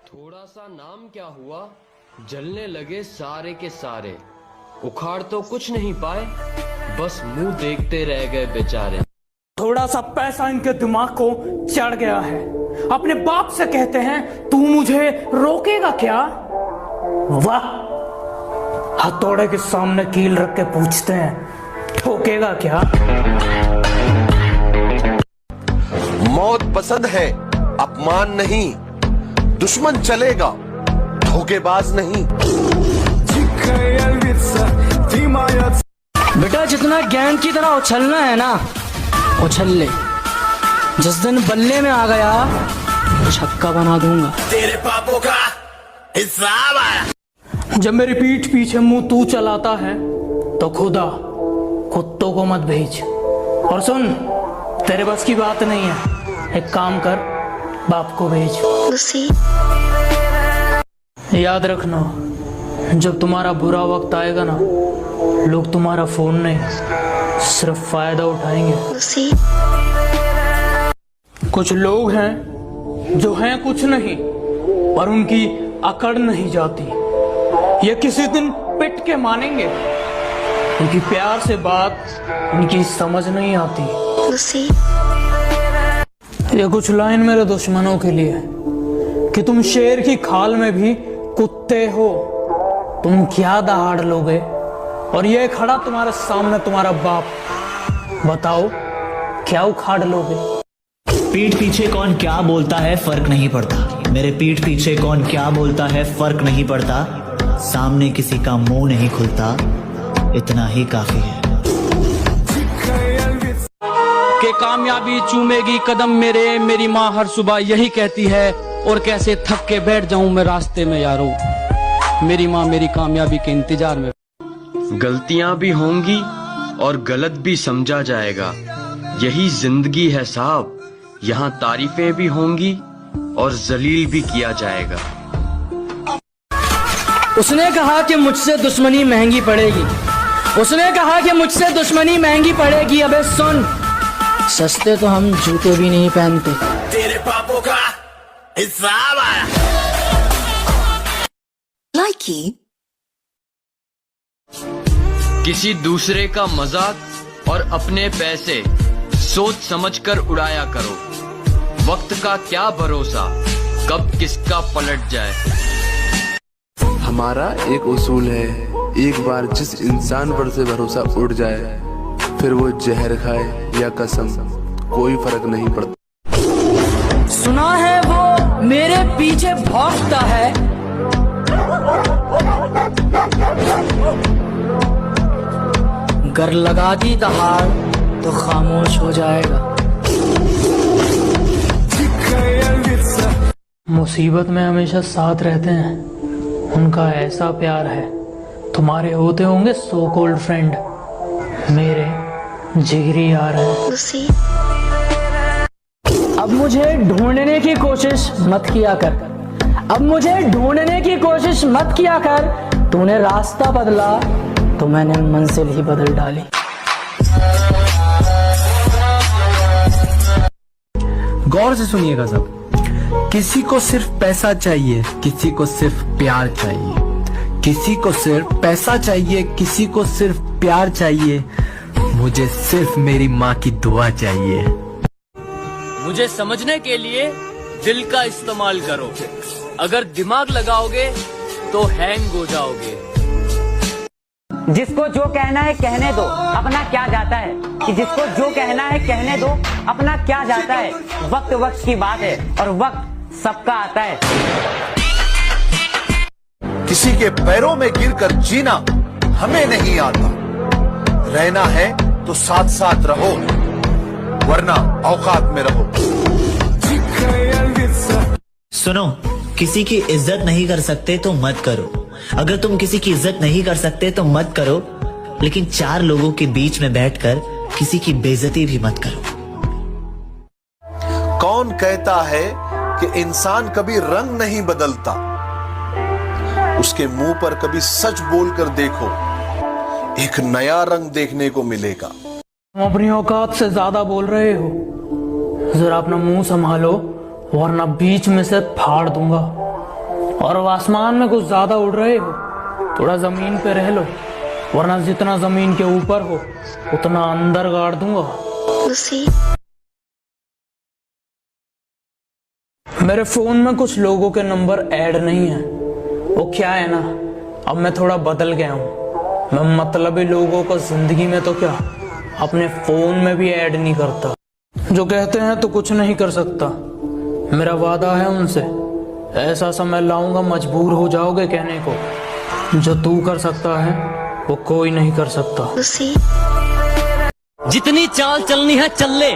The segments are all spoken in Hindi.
थोड़ा सा नाम क्या हुआ, जलने लगे सारे के सारे। उखाड़ तो कुछ नहीं पाए, बस मुंह देखते रह गए बेचारे। थोड़ा सा पैसा इनके दिमाग को चढ़ गया है। अपने बाप से कहते हैं तू मुझे रोकेगा क्या? वाह, हथौड़े के सामने कील रख के पूछते हैं ठोकेगा क्या? मौत पसंद है, अपमान नहीं। दुश्मन चलेगा, धोखेबाज नहीं। बेटा, जितना ज्ञान की तरह उछलना है ना, उछल ले। जिस दिन बल्ले में आ गया, छक्का बना दूंगा। तेरे पापों का हिसाब आया। जब मेरी पीठ पीछे मुंह तू चलाता है तो खुदा कुत्तों को मत भेज। और सुन, तेरे बस की बात नहीं है, एक काम कर, बाप को भेज। याद रखना, जब तुम्हारा बुरा वक्त आएगा ना, लोग तुम्हारा फोन नहीं, सिर्फ फायदा उठाएंगे। कुछ लोग हैं जो हैं कुछ नहीं, पर उनकी अकड़ नहीं जाती। ये किसी दिन पिट के मानेंगे, उनकी प्यार से बात उनकी समझ नहीं आती। ये कुछ लाइन मेरे दुश्मनों के लिए कि तुम शेर की खाल में भी कुत्ते हो। तुम क्या दहाड़ लोगे? और ये खड़ा तुम्हारे सामने तुम्हारा बाप, बताओ क्या उखाड़ लोगे? पीठ पीछे कौन क्या बोलता है फर्क नहीं पड़ता। मेरे पीठ पीछे कौन क्या बोलता है फर्क नहीं पड़ता। सामने किसी का मुंह नहीं खुलता, इतना ही काफी है। कि कामयाबी चूमेगी कदम मेरे, मेरी माँ हर सुबह यही कहती है। और कैसे थक के बैठ जाऊं मैं रास्ते में यारो, मेरी माँ मेरी कामयाबी के इंतजार में। गलतियां भी होंगी और गलत भी समझा जाएगा, यही जिंदगी है साहब। यहाँ तारीफें भी होंगी और जलील भी किया जाएगा। उसने कहा कि मुझसे दुश्मनी महंगी पड़ेगी। उसने कहा कि मुझसे दुश्मनी महंगी पड़ेगी। अबे सुन, सस्ते तो हम जूते भी नहीं पहनते। तेरे पापों का हिसाब आया। किसी दूसरे का मजाक और अपने पैसे सोच समझकर उड़ाया करो। वक्त का क्या भरोसा, कब किसका पलट जाए। हमारा एक उसूल है, एक बार जिस इंसान पर से भरोसा उड़ जाए, फिर वो जहर खाए या कसम, कोई फर्क नहीं पड़ता। सुना है वो मेरे पीछे भौंकता है, गर लगा दी दहाड़ तो खामोश हो जाएगा। मुसीबत में हमेशा साथ रहते हैं, उनका ऐसा प्यार है। तुम्हारे होते होंगे सो कॉल्ड फ्रेंड, मेरे जिगरी यार है। अब मुझे ढूंढने की कोशिश मत किया कर, अब मुझे ढूंढने की कोशिश मत किया कर। तूने रास्ता बदला तो मैंने मंजिल ही बदल डाली। गौर से सुनिएगा सब। किसी को सिर्फ पैसा चाहिए, किसी को सिर्फ प्यार चाहिए। किसी को सिर्फ पैसा चाहिए, किसी को सिर्फ प्यार चाहिए। मुझे सिर्फ मेरी माँ की दुआ चाहिए। मुझे समझने के लिए दिल का इस्तेमाल करो, अगर दिमाग लगाओगे तो हैंग हो जाओगे। जिसको जो कहना है कहने दो, अपना क्या जाता है। कि जिसको जो कहना है कहने दो, अपना क्या जाता है। वक्त वक्त की बात है और वक्त सबका आता है। किसी के पैरों में गिरकर जीना हमें नहीं आता। रहना है तो साथ साथ रहो, वरना औकात में रहो। सुनो, किसी की इज्जत नहीं कर सकते तो मत करो। अगर तुम किसी की इज्जत नहीं कर सकते तो मत करो, लेकिन चार लोगों के बीच में बैठकर किसी की बेइज्जती भी मत करो। कौन कहता है कि इंसान कभी रंग नहीं बदलता? उसके मुंह पर कभी सच बोलकर देखो, एक नया रंग देखने को मिलेगा। तुम अपनी औकात से ज्यादा बोल रहे हो, जरा अपना मुंह संभालो वरना बीच में से फाड़ दूंगा। और आसमान में कुछ ज्यादा उड़ रहे हो, थोड़ा जमीन पे रह लो, वरना जितना जमीन के ऊपर हो उतना अंदर गाड़ दूंगा। मेरे फोन में कुछ लोगों के नंबर ऐड नहीं है। वो क्या है ना, अब मैं थोड़ा बदल गया हूँ। मैं मतलबी लोगों को जिंदगी में तो क्या, अपने फोन में भी ऐड नहीं करता। जो कहते हैं तो कुछ नहीं कर सकता। मेरा वादा है उनसे, ऐसा समय लाऊंगा मजबूर हो जाओगे कहने को, जो तू कर सकता है वो कोई नहीं कर सकता। जितनी चाल चलनी है चल ले,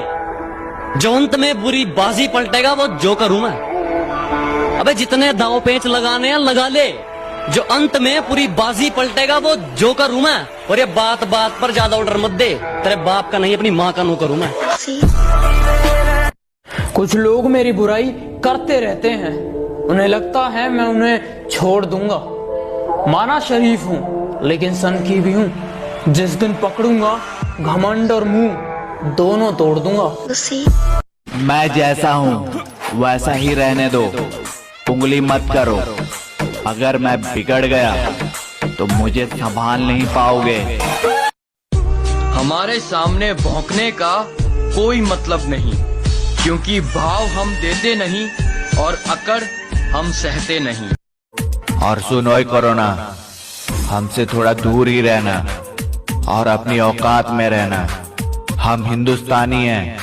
जो अंत में बुरी बाजी पलटेगा वो जो करूं मैं। अबे जितने दांव पेंच लगाने हैं लगा ले, जो अंत में पूरी बाजी पलटेगा वो जो करूं मैं। और ये बात बात पर ज्यादा ऑर्डर मत दे, तेरे बाप का नहीं अपनी माँ का नो करूं मैं। कुछ लोग मेरी बुराई करते रहते हैं, उन्हें लगता है मैं उन्हें छोड़ दूंगा। माना शरीफ हूँ लेकिन सनकी भी हूँ। जिस दिन पकड़ूंगा घमंड और मुंह दोनों तोड़ दूंगा। मैं जैसा हूँ वैसा ही रहने दो, उंगली मत करो। अगर मैं बिगड़ गया तो मुझे संभाल नहीं पाओगे। हमारे सामने भौंकने का कोई मतलब नहीं, क्योंकि भाव हम देते नहीं और अकड़ हम सहते नहीं। और सुनो कोरोना, हमसे थोड़ा दूर ही रहना और अपनी औकात में रहना। हम हिंदुस्तानी हैं,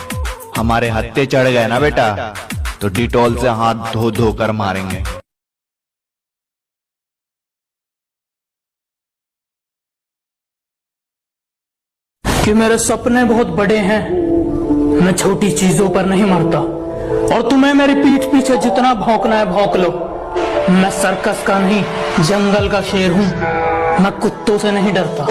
हमारे हत्थे चढ़ गए ना बेटा तो डिटॉल से हाथ धो धो कर मारेंगे। कि मेरे सपने बहुत बड़े हैं, मैं छोटी चीजों पर नहीं मरता। और तुम्हें मेरी पीठ पीछे जितना भौंकना है भौंक लो। मैं सर्कस का नहीं जंगल का शेर हूँ, मैं कुत्तों से नहीं डरता।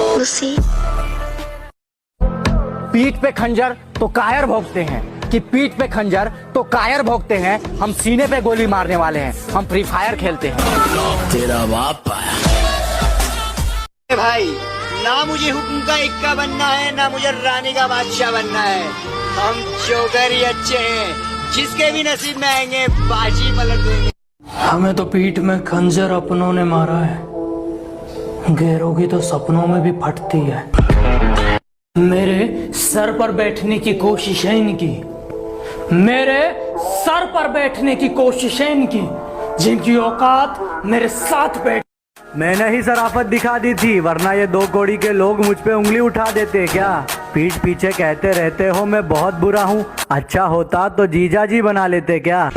पीठ पे खंजर तो कायर भोंकते हैं, कि पीठ पे खंजर तो कायर भोंकते हैं। हम सीने पे गोली मारने वाले हैं, हम फ्री फायर खेलते हैं। तेरा बाप भाई, ना मुझे हुक्म का इक्का बनना है, ना मुझे रानी का बादशाह बनना है। हम जोकर ही अच्छे हैं, जिसके भी नसीब में आएंगे बाजी पलट देंगे। हमें तो पीठ में खंजर अपनों ने मारा है, गैरों की तो सपनों में भी फटती है। मेरे सर पर बैठने की कोशिश है इनकी, मेरे सर पर बैठने की कोशिश है इनकी, जिनकी औकात मेरे साथ बैठ। मैंने ही शराफत दिखा दी थी, वरना ये 2 कौड़ी के लोग मुझ पे उंगली उठा देते क्या। पीठ पीछे कहते रहते हो मैं बहुत बुरा हूँ, अच्छा होता तो जीजा जी बना लेते क्या।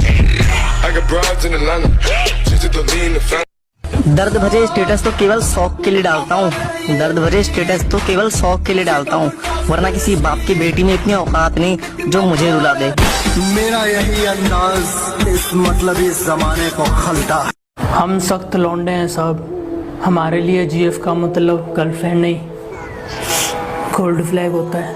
दर्द भरे स्टेटस तो केवल शौक के लिए डालता हूँ, दर्द भरे स्टेटस तो केवल शौक के लिए डालता हूँ, वरना किसी बाप की बेटी में इतनी औकात नहीं जो मुझे रुला दे। मेरा यही अंदाज इस मतलब इस जमाने को खलता। हम सख्त लौंडे हैं साहब, हमारे लिए जीएफ का मतलब गर्लफ्रेंड नहीं गोल्ड फ्लैग होता है।